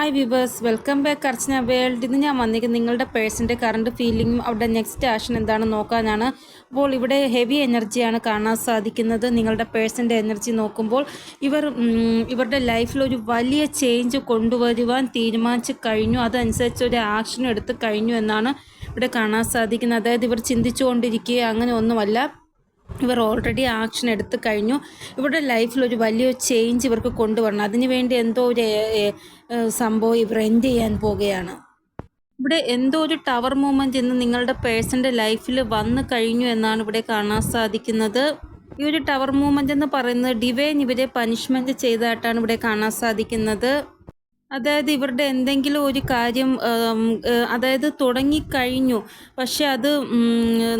Hi viewers, welcome back അർച്ചന world. ഇന്ന് ഞാൻ വന്നിരിക്കുന്നത് നിങ്ങളുടെ പേഴ്സൻ്റെ കറണ്ട് ഫീലിംഗും അവരുടെ നെക്സ്റ്റ് ആക്ഷൻ എന്താണെന്ന് നോക്കാനാണ്. അപ്പോൾ ഇവിടെ ഹെവി എനർജിയാണ് കാണാൻ സാധിക്കുന്നത്. നിങ്ങളുടെ പേഴ്സൻ്റെ എനർജി നോക്കുമ്പോൾ ഇവരുടെ ലൈഫിൽ ഒരു വലിയ ചേഞ്ച് കൊണ്ടുവരുവാൻ തീരുമാനിച്ച് കഴിഞ്ഞു. അതനുസരിച്ച് ഒരു ആക്ഷൻ എടുത്ത് കഴിഞ്ഞു എന്നാണ് ഇവിടെ കാണാൻ സാധിക്കുന്നത്. അതായത് ഇവർ ചിന്തിച്ചുകൊണ്ടിരിക്കുക അങ്ങനെ ഒന്നുമല്ല, ഇവർ ഓൾറെഡി ആക്ഷൻ എടുത്ത് കഴിഞ്ഞു. ഇവരുടെ ലൈഫിൽ ഒരു വലിയൊരു ചേഞ്ച് ഇവർക്ക് കൊണ്ടുവരണം. അതിനുവേണ്ടി എന്തോ ഒരു സംഭവം ഇവർ എൻഡ് ചെയ്യാൻ പോവുകയാണ്. ഇവിടെ എന്തോ ഒരു ടവർ മൂവ്മെൻറ്റ് ഇന്ന് നിങ്ങളുടെ പേഴ്സൻ്റെ ലൈഫിൽ വന്നു കഴിഞ്ഞു എന്നാണ് ഇവിടെ കാണാൻ സാധിക്കുന്നത്. ഈ ഒരു ടവർ മൂവ്മെൻറ്റ് എന്ന് പറയുന്നത് ഡിവൈൻ ഇവരെ പനിഷ്മെൻറ്റ് ചെയ്തതായിട്ടാണ് ഇവിടെ കാണാൻ സാധിക്കുന്നത്. അതായത് ഇവരുടെ എന്തെങ്കിലും ഒരു കാര്യം അതായത് തുടങ്ങിക്കഴിഞ്ഞു, പക്ഷെ അത്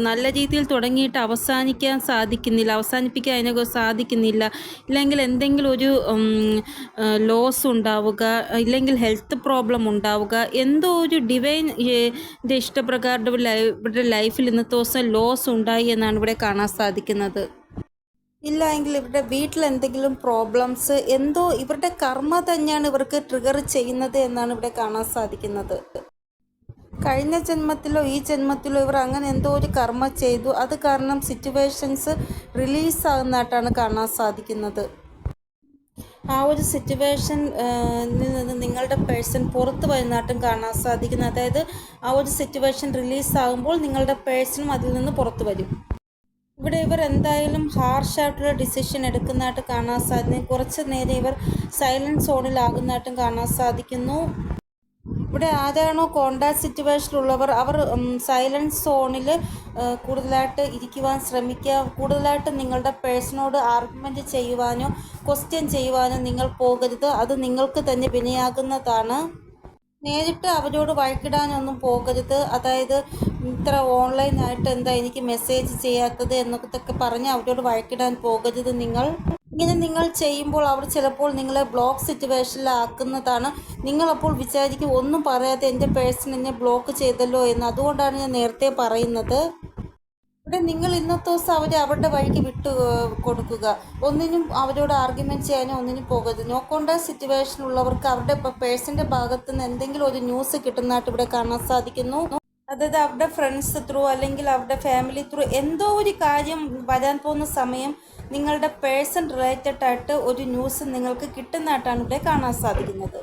നല്ല രീതിയിൽ തുടങ്ങിയിട്ട് അവസാനിപ്പിക്കാൻ അതിനെ സാധിക്കുന്നില്ല. ഇല്ലെങ്കിൽ എന്തെങ്കിലും ഒരു ലോസ് ഉണ്ടാവുക, ഇല്ലെങ്കിൽ ഹെൽത്ത് പ്രോബ്ലം ഉണ്ടാവുക, എന്തോ ഒരു ഡിവൈൻ ഇഷ്ടപ്രകാരം ഇവരുടെ ലൈഫിൽ ഇന്നത്തെ ദിവസം ലോസ് ഉണ്ടായി എന്നാണ് ഇവിടെ കാണാൻ സാധിക്കുന്നത്. ഇല്ല എങ്കിൽ ഇവരുടെ വീട്ടിൽ എന്തെങ്കിലും പ്രോബ്ലംസ്, എന്തോ ഇവരുടെ കർമ്മ തന്നെയാണ് ഇവർക്ക് ട്രിഗർ ചെയ്യുന്നത് എന്നാണ് ഇവിടെ കാണാൻ സാധിക്കുന്നത്. കഴിഞ്ഞ ജന്മത്തിലോ ഈ ജന്മത്തിലോ ഇവർ അങ്ങനെ എന്തോ ഒരു കർമ്മ ചെയ്തു, അത് കാരണം സിറ്റുവേഷൻസ് റിലീസാകുന്നതായിട്ടാണ് കാണാൻ സാധിക്കുന്നത്. ആ ഒരു സിറ്റുവേഷനിൽ നിന്ന് നിങ്ങളുടെ പേഴ്സൺ പുറത്ത് വരുന്നതായിട്ടും കാണാൻ സാധിക്കുന്നു. അതായത് ആ ഒരു സിറ്റുവേഷൻ റിലീസാകുമ്പോൾ നിങ്ങളുടെ പേഴ്സണും അതിൽ നിന്ന് പുറത്ത് വരും. ഇവിടെ ഇവർ എന്തായാലും ഹാർഷായിട്ടുള്ള ഡിസിഷൻ എടുക്കുന്നതായിട്ട് കാണാൻ സാധിക്കും. കുറച്ച് നേരം ഇവർ സൈലൻറ്റ് സോണിലാകുന്നതായിട്ടും കാണാൻ സാധിക്കുന്നു. ഇവിടെ ആരാണോ കോണ്ടാക്ട് സിറ്റുവേഷനിലുള്ളവർ അവർ സൈലൻറ്റ് സോണിൽ കൂടുതലായിട്ട് ഇരിക്കുവാൻ ശ്രമിക്കുക. കൂടുതലായിട്ട് നിങ്ങളുടെ പേഴ്സണോട് ആർഗ്യുമെൻറ്റ് ചെയ്യുവാനോ ക്വസ്റ്റ്യൻ ചെയ്യുവാനോ നിങ്ങൾ പോകരുത്. അത് നിങ്ങൾക്ക് തന്നെ വിനയാകുന്നതാണ്. നേരിട്ട് അവരോട് വഴക്കിടാനൊന്നും പോകരുത്. അതായത് ഇത്ര ഓൺലൈനായിട്ട് എന്താ എനിക്ക് മെസ്സേജ് ചെയ്യാത്തത് എന്നൊക്കെ പറഞ്ഞ് അവരോട് വഴക്കിടാൻ പോകരുത്. ഇങ്ങനെ നിങ്ങൾ ചെയ്യുമ്പോൾ അവർ ചിലപ്പോൾ നിങ്ങളെ ബ്ലോക്ക് സിറ്റുവേഷനിലാക്കുന്നതാണ്. നിങ്ങളപ്പോൾ വിചാരിക്കും ഒന്നും പറയാതെ എൻ്റെ പേഴ്സൺ എന്നെ ബ്ലോക്ക് ചെയ്തല്ലോ എന്ന്. അതുകൊണ്ടാണ് ഞാൻ നേരത്തെ പറയുന്നത്. ഇവിടെ നിങ്ങൾ ഇന്നത്തെ ദിവസം അവരുടെ വഴിക്ക് വിട്ടു കൊടുക്കുക. ഒന്നിനും അവരോട് ആർഗ്യുമെൻറ്റ് ചെയ്യാനോ ഒന്നിനും പോകരുത്. നോക്കേണ്ട സിറ്റുവേഷൻ ഉള്ളവർക്ക് അവരുടെ പേഴ്സൻ്റെ ഭാഗത്ത് നിന്ന് എന്തെങ്കിലും ഒരു ന്യൂസ് കിട്ടുന്നതായിട്ട് ഇവിടെ കാണാൻ സാധിക്കുന്നു. അതായത് അവരുടെ ഫ്രണ്ട്സ് ത്രൂ അല്ലെങ്കിൽ അവരുടെ ഫാമിലി ത്രൂ എന്തോ ഒരു കാര്യം വരാൻ പോകുന്ന സമയം നിങ്ങളുടെ പേഴ്സൺ റിലേറ്റഡ് ആയിട്ട് ഒരു ന്യൂസ് നിങ്ങൾക്ക് കിട്ടുന്നതായിട്ടാണ് ഇവിടെ കാണാൻ സാധിക്കുന്നത്.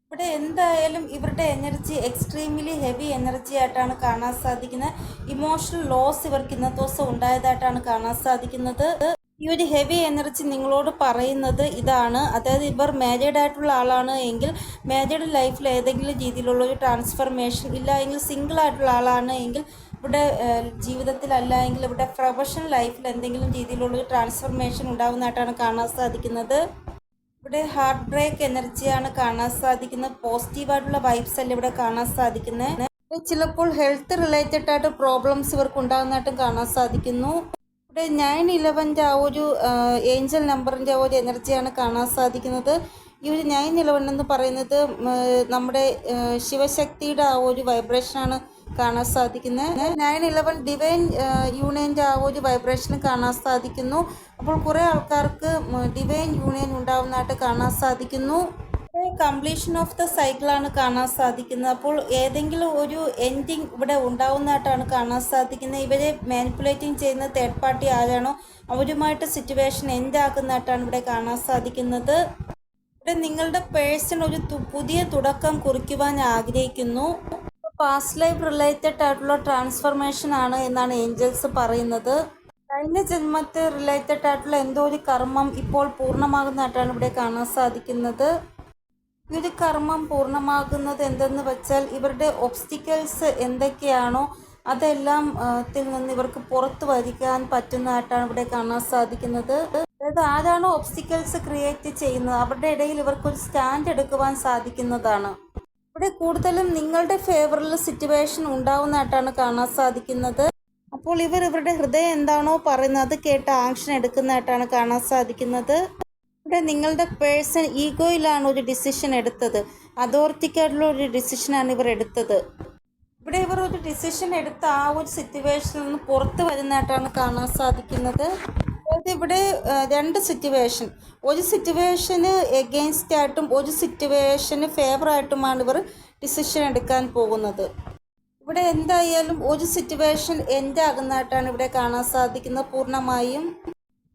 ഇവിടെ എന്തായാലും ഇവരുടെ എനർജി എക്സ്ട്രീംലി ഹെവി എനർജി ആയിട്ടാണ് കാണാൻ സാധിക്കുന്നത്. ഇമോഷണൽ ലോസ് ഇവർക്ക് ഇന്നത്തെ ദിവസം ഉണ്ടായതായിട്ടാണ് കാണാൻ സാധിക്കുന്നത്. ഈ ഒരു ഹെവി എനർജി നിങ്ങളോട് പറയുന്നത് ഇതാണ്. അതായത് ഇവർ മാരീഡ് ആയിട്ടുള്ള ആളാണ് എങ്കിൽ മാരീഡ് ലൈഫിൽ ഏതെങ്കിലും രീതിയിലുള്ള ഒരു ട്രാൻസ്ഫർമേഷൻ, ഇല്ല എങ്കിൽ സിംഗിൾ ആയിട്ടുള്ള ആളാണ് എങ്കിൽ ഇവിടെ ജീവിതത്തിലല്ല എങ്കിൽ ഇവിടെ പ്രൊഫഷണൽ ലൈഫിൽ എന്തെങ്കിലും രീതിയിലുള്ളൊരു ട്രാൻസ്ഫർമേഷൻ ഉണ്ടാകുന്നതായിട്ടാണ് കാണാൻ സാധിക്കുന്നത്. ഇവിടെ ഹാർട്ട് ബ്രേക്ക് എനർജിയാണ് കാണാൻ സാധിക്കുന്നത്. പോസിറ്റീവായിട്ടുള്ള വൈബ്സ് അല്ല ഇവിടെ കാണാൻ സാധിക്കുന്നത്. ചിലപ്പോൾ ഹെൽത്ത് റിലേറ്റഡ് ആയിട്ട് പ്രോബ്ലംസ് ഇവർക്ക് ഉണ്ടാകുന്നതായിട്ടും കാണാൻ സാധിക്കുന്നു. ഇവിടെ 911 ആ ഒരു ഏഞ്ചൽ നമ്പറിൻ്റെ ആ ഒരു എനർജിയാണ് കാണാൻ സാധിക്കുന്നത്. ഈ ഒരു 911 എന്ന് പറയുന്നത് നമ്മുടെ ശിവശക്തിയുടെ ആ ഒരു വൈബ്രേഷനാണ് കാണാൻ സാധിക്കുന്നത്. 911 ഡിവൈൻ യൂണിയൻ്റെ ആ ഒരു വൈബ്രേഷൻ കാണാൻ സാധിക്കുന്നു. അപ്പോൾ കുറേ ആൾക്കാർക്ക് ഡിവൈൻ യൂണിയൻ ഉണ്ടാവുന്നതായിട്ട് കാണാൻ സാധിക്കുന്നു. കംപ്ലീഷൻ ഓഫ് ദ സൈക്കിളാണ് കാണാൻ സാധിക്കുന്നത്. അപ്പോൾ ഏതെങ്കിലും ഒരു എൻഡിങ് ഇവിടെ ഉണ്ടാവുന്നതായിട്ടാണ് കാണാൻ സാധിക്കുന്നത്. ഇവരെ മാനിപ്പുലേറ്റിംഗ് ചെയ്യുന്ന തേർഡ് പാർട്ടി ആരാണോ അവരുമായിട്ട് സിറ്റുവേഷൻ എൻഡ് ആക്കുന്നതായിട്ടാണ് ഇവിടെ കാണാൻ സാധിക്കുന്നത്. ഇവിടെ നിങ്ങളുടെ പേഴ്സൺ ഒരു പുതിയ തുടക്കം കുറിക്കുവാൻ ആഗ്രഹിക്കുന്നു. പാസ്റ്റ് ലൈഫ് റിലേറ്റഡ് ആയിട്ടുള്ള ട്രാൻസ്ഫർമേഷൻ ആണ് എന്നാണ് ഏഞ്ചൽസ് പറയുന്നത്. കഴിഞ്ഞ ജന്മത്തെ റിലേറ്റഡ് ആയിട്ടുള്ള എന്തോ ഒരു കർമ്മം ഇപ്പോൾ പൂർണ്ണമാകുന്നതായിട്ടാണ് ഇവിടെ കാണാൻ സാധിക്കുന്നത്. ഈ ഒരു കർമ്മം പൂർണ്ണമാകുന്നത് എന്തെന്ന് വെച്ചാൽ ഇവരുടെ ഒബ്സ്റ്റിക്കൽസ് എന്തൊക്കെയാണോ അതെല്ലാം നിന്ന് ഇവർക്ക് പുറത്ത് വരിക്കാൻ പറ്റുന്നതായിട്ടാണ് ഇവിടെ കാണാൻ സാധിക്കുന്നത്. അതായത് ആരാണോ ഒബ്സ്റ്റിക്കൽസ് ക്രിയേറ്റ് ചെയ്യുന്നത് അവരുടെ ഇടയിൽ ഇവർക്കൊരു സ്റ്റാൻഡ് എടുക്കുവാൻ സാധിക്കുന്നതാണ്. ഇവിടെ കൂടുതലും നിങ്ങളുടെ ഫേവറിൽ സിറ്റുവേഷൻ ഉണ്ടാവുന്നതായിട്ടാണ് കാണാൻ സാധിക്കുന്നത്. അപ്പോൾ ഇവരുടെ ഹൃദയം എന്താണോ പറയുന്നത് അത് കേട്ട് ആക്ഷൻ എടുക്കുന്നതായിട്ടാണ് കാണാൻ സാധിക്കുന്നത്. ഇവിടെ നിങ്ങളുടെ പേഴ്സൺ ഈഗോയിലാണ് ഒരു ഡിസിഷൻ എടുത്തത്. അതോറിറ്റിക്കായിട്ടുള്ള ഒരു ഡിസിഷനാണ് ഇവർ എടുത്തത്. ഇവിടെ ഇവർ ഒരു ഡിസിഷൻ എടുത്ത് ആ ഒരു സിറ്റുവേഷനിൽ നിന്ന് പുറത്ത് വരുന്നതായിട്ടാണ് കാണാൻ സാധിക്കുന്നത്. അതായത് ഇവിടെ രണ്ട് സിറ്റുവേഷൻ, ഒരു സിറ്റുവേഷന് എഗെയിൻസ്റ്റ് ആയിട്ടും ഒരു സിറ്റുവേഷന് ഫേവറായിട്ടുമാണ് ഇവർ ഡിസിഷൻ എടുക്കാൻ പോകുന്നത്. ഇവിടെ എന്തായാലും ഒരു സിറ്റുവേഷൻ എൻഡ് ആകുന്നതായിട്ടാണ് ഇവിടെ കാണാൻ സാധിക്കുന്നത് പൂർണ്ണമായും.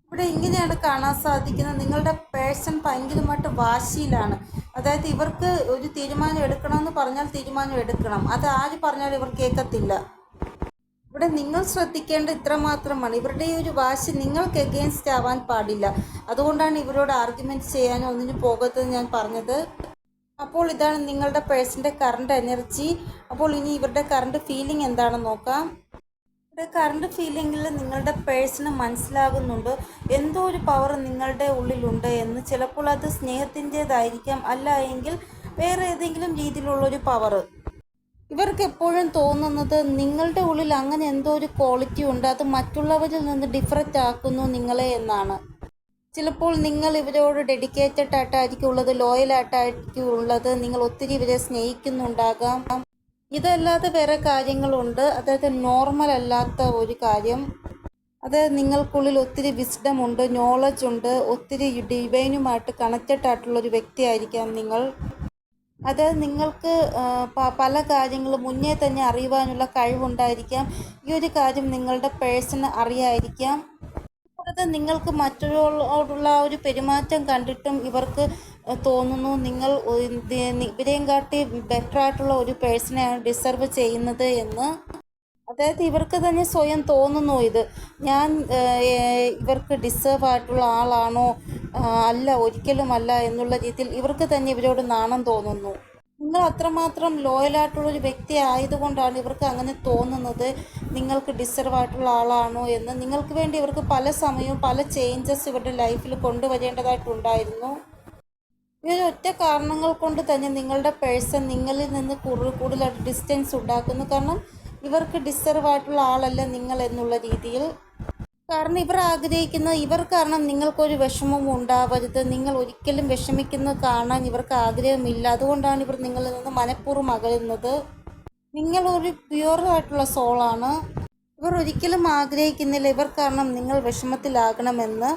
ഇവിടെ ഇങ്ങനെയാണ് കാണാൻ സാധിക്കുന്നത്, നിങ്ങളുടെ പേഴ്സൺ ഭയങ്കരമായിട്ട് വാശിയിലാണ്. അതായത് ഇവർക്ക് ഒരു തീരുമാനം എടുക്കണമെന്ന് പറഞ്ഞാൽ തീരുമാനം എടുക്കണം, അത് ആര് പറഞ്ഞാലും ഇവർ കേൾക്കത്തില്ല. ഇവിടെ നിങ്ങൾ ശ്രദ്ധിക്കേണ്ട ഇത്ര മാത്രമാണ്, ഇവരുടെ ഈ ഒരു വാശി നിങ്ങൾക്ക് എഗെയിൻസ്റ്റ് ആവാൻ പാടില്ല. അതുകൊണ്ടാണ് ഇവരോട് ആർഗ്യുമെൻറ്റ് ചെയ്യാനോ ഒന്നിനും പോകരുതെന്ന് ഞാൻ പറഞ്ഞത്. അപ്പോൾ ഇതാണ് നിങ്ങളുടെ പേഴ്സൻ്റെ കറണ്ട് എനർജി. അപ്പോൾ ഇനി ഇവരുടെ കറണ്ട് ഫീലിംഗ് എന്താണെന്ന് നോക്കാം. ഇവിടെ കറണ്ട് ഫീലിങ്ങിൽ നിങ്ങളുടെ പേഴ്സണ് മനസ്സിലാകുന്നുണ്ട് എന്തോ ഒരു പവർ നിങ്ങളുടെ ഉള്ളിലുണ്ട് എന്ന്. ചിലപ്പോൾ അത് സ്നേഹത്തിൻ്റേതായിരിക്കാം, അല്ല എങ്കിൽ വേറെ ഏതെങ്കിലും രീതിയിലുള്ളൊരു പവർ. ഇവർക്ക് എപ്പോഴും തോന്നുന്നത് നിങ്ങളുടെ ഉള്ളിൽ അങ്ങനെ എന്തോ ഒരു ക്വാളിറ്റി ഉണ്ട്, അത് മറ്റുള്ളവരിൽ നിന്ന് ഡിഫറൻറ്റ് ആക്കുന്നു നിങ്ങളെ എന്നാണ്. ചിലപ്പോൾ നിങ്ങൾ ഇവരോട് ഡെഡിക്കേറ്റഡ് ആയിട്ടായിരിക്കും ഉള്ളത്, ലോയലായിട്ടായിരിക്കും ഉള്ളത്, നിങ്ങൾ ഒത്തിരി ഇവരെ സ്നേഹിക്കുന്നുണ്ടാകാം. ഇതല്ലാതെ വേറെ കാര്യങ്ങളുണ്ട്, അതായത് നോർമൽ അല്ലാത്ത ഒരു കാര്യം. അതായത് നിങ്ങൾക്കുള്ളിൽ ഒത്തിരി വിസ്ഡം ഉണ്ട്, നോളജ് ഉണ്ട്, ഒത്തിരി ഡിവൈനുമായിട്ട് കണക്റ്റഡ് ആയിട്ടുള്ളൊരു വ്യക്തിയായിരിക്കാം നിങ്ങൾ. അതായത് നിങ്ങൾക്ക് പല കാര്യങ്ങളും മുന്നേ തന്നെ അറിയുവാനുള്ള കഴിവുണ്ടായിരിക്കാം. ഈ ഒരു കാര്യം നിങ്ങളുടെ പേഴ്സണ് അറിയായിരിക്കാം. കൂടാതെ നിങ്ങൾക്ക് മറ്റൊരാളോടുള്ള ഒരു പെരുമാറ്റം കണ്ടിട്ടും ഇവർക്ക് തോന്നുന്നു നിങ്ങൾ ഇവരെയും കാട്ടി ബെറ്റർ ആയിട്ടുള്ള ഒരു പേഴ്സണെയാണ് ഡിസർവ് ചെയ്യുന്നത് എന്ന്. അതായത് ഇവർക്ക് തന്നെ സ്വയം തോന്നുന്നു, ഇത് ഞാൻ ഇവർക്ക് ഡിസേർവ് ആയിട്ടുള്ള ആളാണോ, അല്ല, ഒരിക്കലും അല്ല എന്നുള്ള രീതിയിൽ ഇവർക്ക് തന്നെ ഇവരോട് നാണം തോന്നുന്നു. നിങ്ങൾ അത്രമാത്രം ലോയലായിട്ടുള്ളൊരു വ്യക്തി ആയതുകൊണ്ടാണ് ഇവർക്ക് അങ്ങനെ തോന്നുന്നത്, നിങ്ങൾക്ക് ഡിസർവ് ആയിട്ടുള്ള ആളാണോ എന്ന്. നിങ്ങൾക്ക് വേണ്ടി ഇവർക്ക് പല സമയവും പല ചേഞ്ചസ് ഇവരുടെ ലൈഫിൽ കൊണ്ടുവരേണ്ടതായിട്ടുണ്ടായിരുന്നു. ഈ ഒരു ഒറ്റ കാരണങ്ങൾ കൊണ്ട് തന്നെ നിങ്ങളുടെ പേഴ്സൺ നിങ്ങളിൽ നിന്ന് കൂടുതലായിട്ട് ഡിസ്റ്റൻസ് ഉണ്ടാക്കുന്നു. കാരണം ഇവർക്ക് ഡിസർവ് ആയിട്ടുള്ള ആളല്ല നിങ്ങൾ എന്നുള്ള രീതിയിൽ. കാരണം ഇവർ ആഗ്രഹിക്കുന്നത്, ഇവർ കാരണം നിങ്ങൾക്കൊരു വിഷമവും ഉണ്ടാവരുത്, നിങ്ങൾ ഒരിക്കലും വിഷമിക്കുന്നത് കാണാൻ ഇവർക്ക് ആഗ്രഹമില്ല. അതുകൊണ്ടാണ് ഇവർ നിങ്ങളിൽ നിന്ന് മനഃപൂർവ്വം അകലുന്നത്. നിങ്ങളൊരു പ്യുവറായിട്ടുള്ള സോളാണ്. ഇവർ ഒരിക്കലും ആഗ്രഹിക്കുന്നില്ല ഇവർ കാരണം നിങ്ങൾ വിഷമത്തിലാകണമെന്ന്.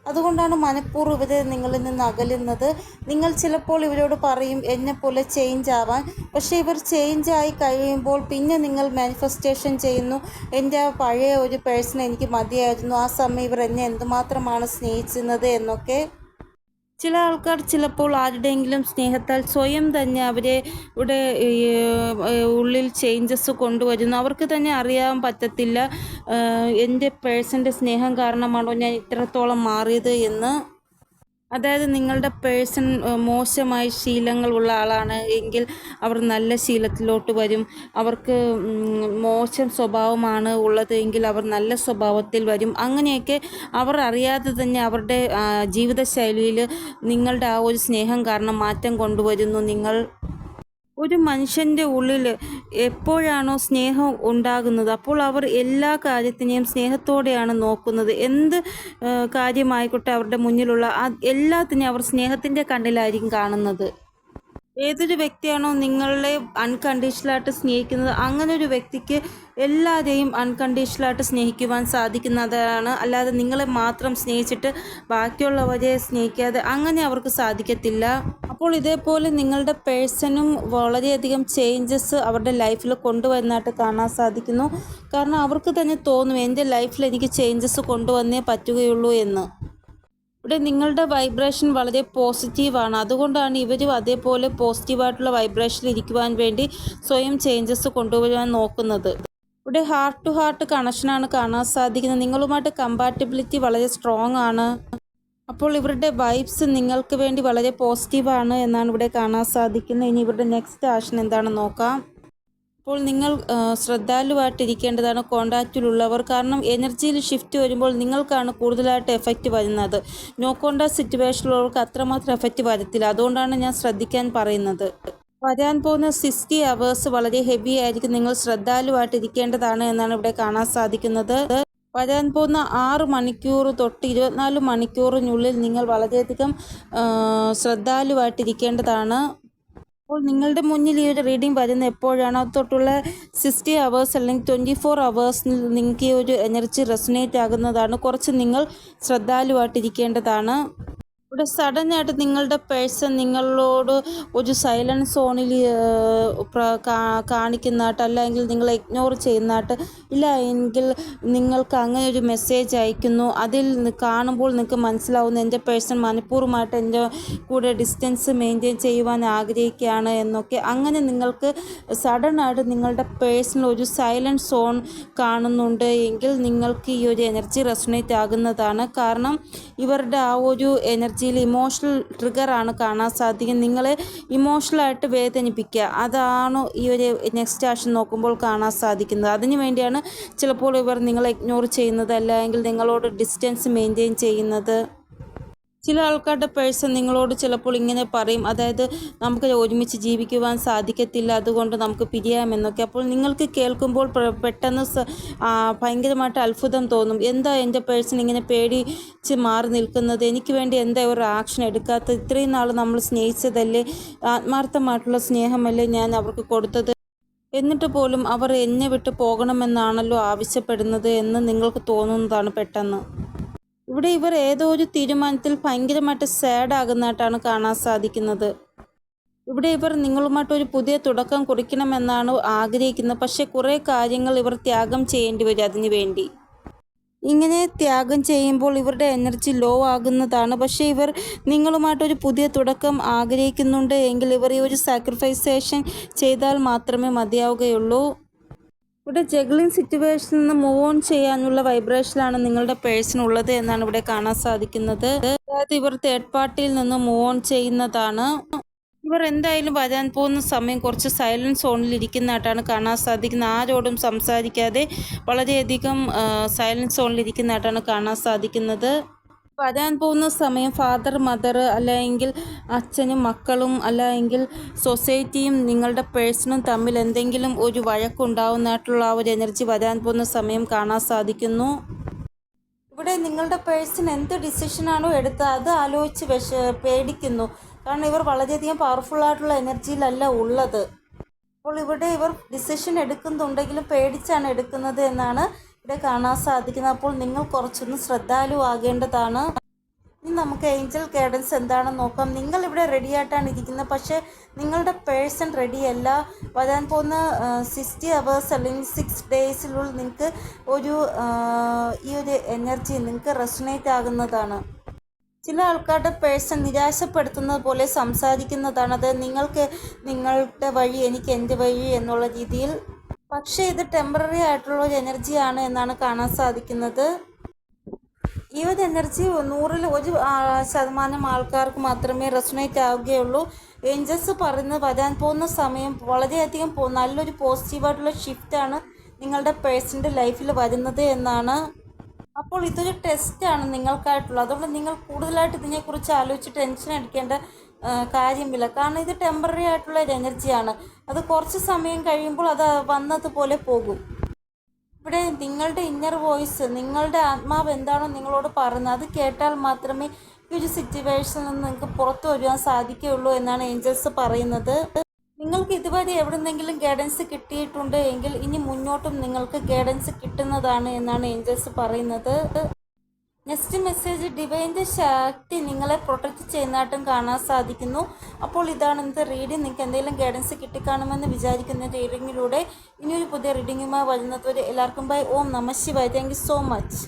അതുകൊണ്ടാണ് മനഃപൂർവ്വം ഇവർ നിങ്ങളിൽ നിന്ന് അകലുന്നത്. നിങ്ങൾ ചിലപ്പോൾ ഇവരോട് പറയും എന്നെപ്പോലെ ചേഞ്ച് ആവാൻ, പക്ഷേ ഇവർ ചേഞ്ച് ആയി കഴിയുമ്പോൾ പിന്നെ നിങ്ങൾ മാനിഫെസ്റ്റേഷൻ ചെയ്യുന്നു, എൻ്റെ ആ പഴയ ഒരു പേഴ്സൺ എനിക്ക് മതിയായിരുന്നു, ആ സമയം ഇവർ എന്നെ എന്തുമാത്രമാണ് സ്നേഹിച്ചിരുന്നത് എന്നൊക്കെ. ചില ആൾക്കാർ ചിലപ്പോൾ ആരുടെയെങ്കിലും സ്നേഹത്താൽ സ്വയം തന്നെ അവരെ ഇവിടെ ഉള്ളിൽ ചേഞ്ചസ് കൊണ്ടുവരുന്നു. അവർക്ക് തന്നെ അറിയാൻ പറ്റത്തില്ല എൻ്റെ പേഴ്സൻ്റെ സ്നേഹം കാരണമാണോ ഞാൻ ഇത്രത്തോളം മാറിയത് എന്ന്. അതായത് നിങ്ങളുടെ പേഴ്സൺ മോശമായ ശീലങ്ങളുള്ള ആളാണ് എങ്കിൽ അവർ നല്ല ശീലത്തിലോട്ട് വരും. അവർക്ക് മോശം സ്വഭാവമാണ് ഉള്ളത് എങ്കിൽ അവർ നല്ല സ്വഭാവത്തിൽ വരും. അങ്ങനെയൊക്കെ അവർ അറിയാതെ തന്നെ അവരുടെ ജീവിതശൈലിയിൽ നിങ്ങളുടെ ആ ഒരു സ്നേഹം കാരണം മാറ്റം കൊണ്ടുവരുന്നു നിങ്ങൾ. ഒരു മനുഷ്യൻ്റെ ഉള്ളിൽ എപ്പോഴാണോ സ്നേഹം ഉണ്ടാകുന്നത് അപ്പോൾ അവർ എല്ലാ കാര്യത്തിനെയും സ്നേഹത്തോടെയാണ് നോക്കുന്നത്. എന്ത് കാര്യമായിക്കോട്ടെ അവരുടെ മുന്നിലുള്ള എല്ലാത്തിനെയും അവർ സ്നേഹത്തിൻ്റെ കണ്ണിലായിരിക്കും കാണുന്നത്. ഏതൊരു വ്യക്തിയാണോ നിങ്ങളെ അൺകണ്ടീഷണലായിട്ട് സ്നേഹിക്കുന്നത് അങ്ങനെ ഒരു വ്യക്തിക്ക് എല്ലാവരെയും അൺകണ്ടീഷണലായിട്ട് സ്നേഹിക്കുവാൻ സാധിക്കുന്നതാണ്. അല്ലാതെ നിങ്ങളെ മാത്രം സ്നേഹിച്ചിട്ട് ബാക്കിയുള്ളവരെ സ്നേഹിക്കാതെ അങ്ങനെ അവർക്ക് സാധിക്കത്തില്ല. അപ്പോൾ ഇതേപോലെ നിങ്ങളുടെ പേഴ്സണും വളരെയധികം ചേഞ്ചസ് അവരുടെ ലൈഫിൽ കൊണ്ടുവരുന്നതായിട്ട് കാണാൻ സാധിക്കുന്നു. കാരണം അവർക്ക് തന്നെ തോന്നും എൻ്റെ ലൈഫിൽ എനിക്ക് ചേഞ്ചസ് കൊണ്ടുവന്നേ പറ്റുകയുള്ളൂ എന്ന്. ഇവിടെ നിങ്ങളുടെ വൈബ്രേഷൻ വളരെ പോസിറ്റീവാണ്. അതുകൊണ്ടാണ് ഇവരും അതേപോലെ പോസിറ്റീവായിട്ടുള്ള വൈബ്രേഷനിൽ ഇരിക്കുവാൻ വേണ്ടി സ്വയം ചേഞ്ചസ് കൊണ്ടുവരുവാൻ നോക്കുന്നത്. ഇവിടെ ഹാർട്ട് ടു ഹാർട്ട് കണക്ഷനാണ് കാണാൻ സാധിക്കുന്നത്. നിങ്ങളുമായിട്ട് കമ്പാറ്റബിലിറ്റി വളരെ സ്ട്രോങ് ആണ്. അപ്പോൾ ഇവരുടെ വൈബ്സ് നിങ്ങൾക്ക് വേണ്ടി വളരെ പോസിറ്റീവാണ് എന്നാണ് ഇവിടെ കാണാൻ സാധിക്കുന്നത്. ഇനി ഇവരുടെ നെക്സ്റ്റ് ആക്ഷൻ എന്താണെന്ന് നോക്കാം. അപ്പോൾ നിങ്ങൾ ശ്രദ്ധാലുവായിട്ടിരിക്കേണ്ടതാണ് കോണ്ടാക്റ്റിലുള്ളവർ. കാരണം എനർജിയിൽ ഷിഫ്റ്റ് വരുമ്പോൾ നിങ്ങൾക്കാണ് കൂടുതലായിട്ട് എഫക്റ്റ് വരുന്നത്. നോ കോണ്ടാക്ട് സിറ്റുവേഷനിലുള്ളവർക്ക് അത്രമാത്രം എഫക്റ്റ് വരത്തില്ല. അതുകൊണ്ടാണ് ഞാൻ ശ്രദ്ധിക്കാൻ പറയുന്നത്. വരാൻ പോകുന്ന 60 hours വളരെ ഹെവി ആയിരിക്കും. നിങ്ങൾ ശ്രദ്ധാലുവായിട്ടിരിക്കേണ്ടതാണ് എന്നാണ് ഇവിടെ കാണാൻ സാധിക്കുന്നത്. വരാൻ പോകുന്ന 6 മണിക്കൂർ തൊട്ട് 24 മണിക്കൂറിനുള്ളിൽ നിങ്ങൾ വളരെയധികം ശ്രദ്ധാലുവായിട്ടിരിക്കേണ്ടതാണ്. അപ്പോൾ നിങ്ങളുടെ മുന്നിൽ ഈ ഒരു റീഡിംഗ് വരുന്ന എപ്പോഴാണോ തൊട്ടുള്ള 60 അവേഴ്സ് അല്ലെങ്കിൽ 24 അവേഴ്സിൽ നിങ്ങൾക്ക് ഈ ഒരു എനർജി റെസൊനേറ്റ് ആകുന്നതാണ്. കുറച്ച് നിങ്ങൾ ശ്രദ്ധാലുവായിട്ടിരിക്കേണ്ടതാണ്. ഇവിടെ സഡനായിട്ട് നിങ്ങളുടെ പേഴ്സൺ നിങ്ങളോട് ഒരു സൈലൻസ് സോണിൽ കാണിക്കുന്നതായിട്ട്, അല്ലെങ്കിൽ നിങ്ങളെ ഇഗ്നോർ ചെയ്യുന്നതായിട്ട്, ഇല്ല എങ്കിൽ നിങ്ങൾക്ക് അങ്ങനെ ഒരു മെസ്സേജ് അയക്കുന്നു. അതിൽ കാണുമ്പോൾ നിങ്ങൾക്ക് മനസ്സിലാവുന്നു എൻ്റെ പേഴ്സൺ മനഃപൂർവ്വമായിട്ട് എൻ്റെ കൂടെ ഡിസ്റ്റൻസ് മെയിൻറ്റെയിൻ ചെയ്യുവാൻ ആഗ്രഹിക്കുകയാണ് എന്നൊക്കെ. അങ്ങനെ നിങ്ങൾക്ക് സഡനായിട്ട് നിങ്ങളുടെ പേഴ്സണിൽ ഒരു സൈലൻറ്റ് സോൺ കാണുന്നുണ്ട് എങ്കിൽ നിങ്ങൾക്ക് ഈ ഒരു എനർജി റെസൊനേറ്റ് ആകുന്നതാണ്. കാരണം ഇവരുടെ ആ ഒരു എനർജിയിൽ ഇമോഷണൽ ട്രിഗറാണ് കാണാൻ സാധിക്കുന്നത്. നിങ്ങളെ ഇമോഷണലായിട്ട് വേദനിപ്പിക്കുക, അതാണ് ഈ ഒരു നെക്സ്റ്റ് ആക്ഷൻ നോക്കുമ്പോൾ കാണാൻ സാധിക്കുന്നത്. അതിനു വേണ്ടിയാണ് ചിലപ്പോൾ ഇവർ നിങ്ങളെ ഇഗ്നോർ ചെയ്യുന്നത്, അല്ലെങ്കിൽ നിങ്ങളോട് ഡിസ്റ്റൻസ് മെയിൻറ്റെയിൻ ചെയ്യുന്നത്. ചില ആൾക്കാരുടെ പേഴ്സൺ നിങ്ങളോട് ചിലപ്പോൾ ഇങ്ങനെ പറയും, അതായത് നമുക്ക് ഒരുമിച്ച് ജീവിക്കുവാൻ സാധിക്കത്തില്ല, അതുകൊണ്ട് നമുക്ക് പിരിയാമെന്നൊക്കെ. അപ്പോൾ നിങ്ങൾക്ക് കേൾക്കുമ്പോൾ പെട്ടെന്ന് ഭയങ്കരമായിട്ട് അത്ഭുതം തോന്നും. എന്താ എൻ്റെ പേഴ്സൺ ഇങ്ങനെ പേടിച്ച് മാറി നിൽക്കുന്നത്, എനിക്ക് വേണ്ടി എന്താ ഒരു ആക്ഷൻ എടുക്കാത്തത്, ഇത്രയും നാൾ നമ്മൾ സ്നേഹിച്ചതല്ലേ, ആത്മാർത്ഥമായിട്ടുള്ള സ്നേഹമല്ലേ ഞാൻ അവർക്ക് കൊടുത്തത്, എന്നിട്ട് പോലും അവർ എന്നെ വിട്ട് പോകണമെന്നാണല്ലോ ആവശ്യപ്പെടുന്നത് എന്ന് നിങ്ങൾക്ക് തോന്നുന്നതാണ് പെട്ടെന്ന്. ഇവിടെ ഇവർ ഏതോ ഒരു തീരുമാനത്തിൽ ഭയങ്കരമായിട്ട് സാഡ് ആകുന്നതായിട്ടാണ് കാണാൻ സാധിക്കുന്നത്. ഇവിടെ ഇവർ നിങ്ങളുമായിട്ട് ഒരു പുതിയ തുടക്കം കുറിക്കണമെന്നാണ് ആഗ്രഹിക്കുന്നത്. പക്ഷേ കുറേ കാര്യങ്ങൾ ഇവർ ത്യാഗം ചെയ്യേണ്ടി വരും അതിനു വേണ്ടി. ഇങ്ങനെ ത്യാഗം ചെയ്യുമ്പോൾ ഇവരുടെ എനർജി ലോ ആകുന്നതാണ്. പക്ഷേ ഇവർ നിങ്ങളുമായിട്ടൊരു പുതിയ തുടക്കം ആഗ്രഹിക്കുന്നുണ്ട് എങ്കിൽ ഇവർ ഈ ഒരു സാക്രിഫൈസേഷൻ ചെയ്താൽ മാത്രമേ മതിയാവുകയുള്ളൂ. ഇവിടെ ജഗ്ലിംഗ് സിറ്റുവേഷനിൽ നിന്ന് മൂവ് ഓൺ ചെയ്യാനുള്ള വൈബ്രേഷനിലാണ് നിങ്ങളുടെ പേഴ്സൺ ഉള്ളത് എന്നാണ് ഇവിടെ കാണാൻ സാധിക്കുന്നത്. അതായത് ഇവർ തേർഡ് പാർട്ടിയിൽ നിന്ന് മൂവ് ഓൺ ചെയ്യുന്നതാണ്. ഇവർ എന്തായാലും വരാൻ പോകുന്ന സമയം കുറച്ച് സൈലൻസ് സോണിൽ ഇരിക്കുന്നതായിട്ടാണ് കാണാൻ സാധിക്കുന്നത്. ആരോടും സംസാരിക്കാതെ വളരെയധികം സൈലൻസ് സോണിൽ ഇരിക്കുന്നതായിട്ടാണ് കാണാൻ സാധിക്കുന്നത്. വരാൻ പോകുന്ന സമയം ഫാദർ മദർ, അല്ലെങ്കിൽ അച്ഛനും മക്കളും, അല്ലെങ്കിൽ സൊസൈറ്റിയും നിങ്ങളുടെ പേഴ്സണും തമ്മിൽ എന്തെങ്കിലും ഒരു വഴക്കുണ്ടാവുന്നതായിട്ടുള്ള ആ ഒരു എനർജി വരാൻ പോകുന്ന സമയം കാണാൻ സാധിക്കുന്നു. ഇവിടെ നിങ്ങളുടെ പേഴ്സൺ എന്ത് ഡിസിഷനാണോ എടുത്തത് അത് ആലോചിച്ച് പേടിക്കുന്നു. കാരണം ഇവർ വളരെയധികം പവർഫുള്ളായിട്ടുള്ള എനർജിയിലല്ല ഉള്ളത്. അപ്പോൾ ഇവിടെ ഇവർ ഡിസിഷൻ എടുക്കുന്നുണ്ടെങ്കിലും പേടിച്ചാണ് എടുക്കുന്നത് എന്നാണ് ഇവിടെ കാണാൻ സാധിക്കുന്നത്. അപ്പോൾ നിങ്ങൾ കുറച്ചൊന്ന് ശ്രദ്ധാലുവാകേണ്ടതാണ്. ഇനി നമുക്ക് ഏഞ്ചൽ ഗൈഡൻസ് എന്താണെന്ന് നോക്കാം. നിങ്ങൾ ഇവിടെ റെഡി ആയിട്ടാണ് ഇരിക്കുന്നത്, പക്ഷേ നിങ്ങളുടെ പേഴ്സൺ റെഡിയല്ല. വരാൻ പോകുന്ന 60 അവേഴ്സ് അല്ലെങ്കിൽ 6 ഡേയ്സിനുള്ളിൽ നിങ്ങൾക്ക് ഈ ഒരു എനർജി നിങ്ങൾക്ക് റെസൊനേറ്റ് ആകുന്നതാണ്. ചില ആൾക്കാരുടെ പേഴ്സൺ നിരാശപ്പെടുത്തുന്നത് പോലെ സംസാരിക്കുന്നതാണ്. അത് നിങ്ങൾക്ക് നിങ്ങളുടെ വഴി, എനിക്ക് എൻ്റെ വഴി എന്നുള്ള രീതിയിൽ. പക്ഷേ ഇത് ടെമ്പററി ആയിട്ടുള്ള ഒരു എനർജിയാണ് എന്നാണ് കാണാൻ സാധിക്കുന്നത്. ഈ ഒരു എനർജി 100-ൽ 1% ആൾക്കാർക്ക് മാത്രമേ റെസൊനേറ്റ് ആവുകയുള്ളൂ. ഏഞ്ചൽസ് പറയുന്നത് വരാൻ പോകുന്ന സമയം വളരെയധികം നല്ലൊരു പോസിറ്റീവായിട്ടുള്ള ഷിഫ്റ്റാണ് നിങ്ങളുടെ പേഴ്സൻ്റെ ലൈഫിൽ വരുന്നത് എന്നാണ്. അപ്പോൾ ഇതൊരു ടെസ്റ്റാണ് നിങ്ങൾക്കായിട്ടുള്ളത്. അതുകൊണ്ട് നിങ്ങൾ കൂടുതലായിട്ട് ഇതിനെക്കുറിച്ച് ആലോചിച്ച് ടെൻഷൻ അടിക്കേണ്ട കാര്യമില്ല. കാരണം ഇത് ടെമ്പററി ആയിട്ടുള്ള ഒരു എനർജിയാണ്. അത് കുറച്ച് സമയം കഴിയുമ്പോൾ അത് വന്നതുപോലെ പോകും. ഇവിടെ നിങ്ങളുടെ ഇന്നർ വോയിസ്, നിങ്ങളുടെ ആത്മാവ് എന്താണോ നിങ്ങളോട് പറയുന്നത് അത് കേട്ടാൽ മാത്രമേ ഈ ഒരു സിറ്റുവേഷനിൽ നിന്ന് നിങ്ങൾക്ക് പുറത്തു വരുവാൻ സാധിക്കുകയുള്ളൂ എന്നാണ് ഏഞ്ചൽസ് പറയുന്നത്. നിങ്ങൾക്ക് ഇതുവരെ എവിടെന്നെങ്കിലും ഗൈഡൻസ് കിട്ടിയിട്ടുണ്ട് എങ്കിൽ ഇനി മുന്നോട്ടും നിങ്ങൾക്ക് ഗൈഡൻസ് കിട്ടുന്നതാണ് എന്നാണ് ഏഞ്ചൽസ് പറയുന്നത്. നെക്സ്റ്റ് മെസ്സേജ്, ഡിവൈൻ്റെ ശക്തി നിങ്ങളെ പ്രൊട്ടക്റ്റ് ചെയ്യുന്നതായിട്ടും കാണാൻ സാധിക്കുന്നു. അപ്പോൾ ഇതാണ് ഇന്നത്തെ റീഡിംഗ്. നിങ്ങൾക്ക് എന്തെങ്കിലും ഗൈഡൻസ് കിട്ടിക്കാണുമെന്ന് വിചാരിക്കുന്ന റീഡിങ്ങിലൂടെ ഇനിയൊരു പുതിയ റീഡിങ്ങുമായി വരുന്നത് വരെ എല്ലാവർക്കും ബൈ. ഓം നമഃ ശിവായ. Thank you so much.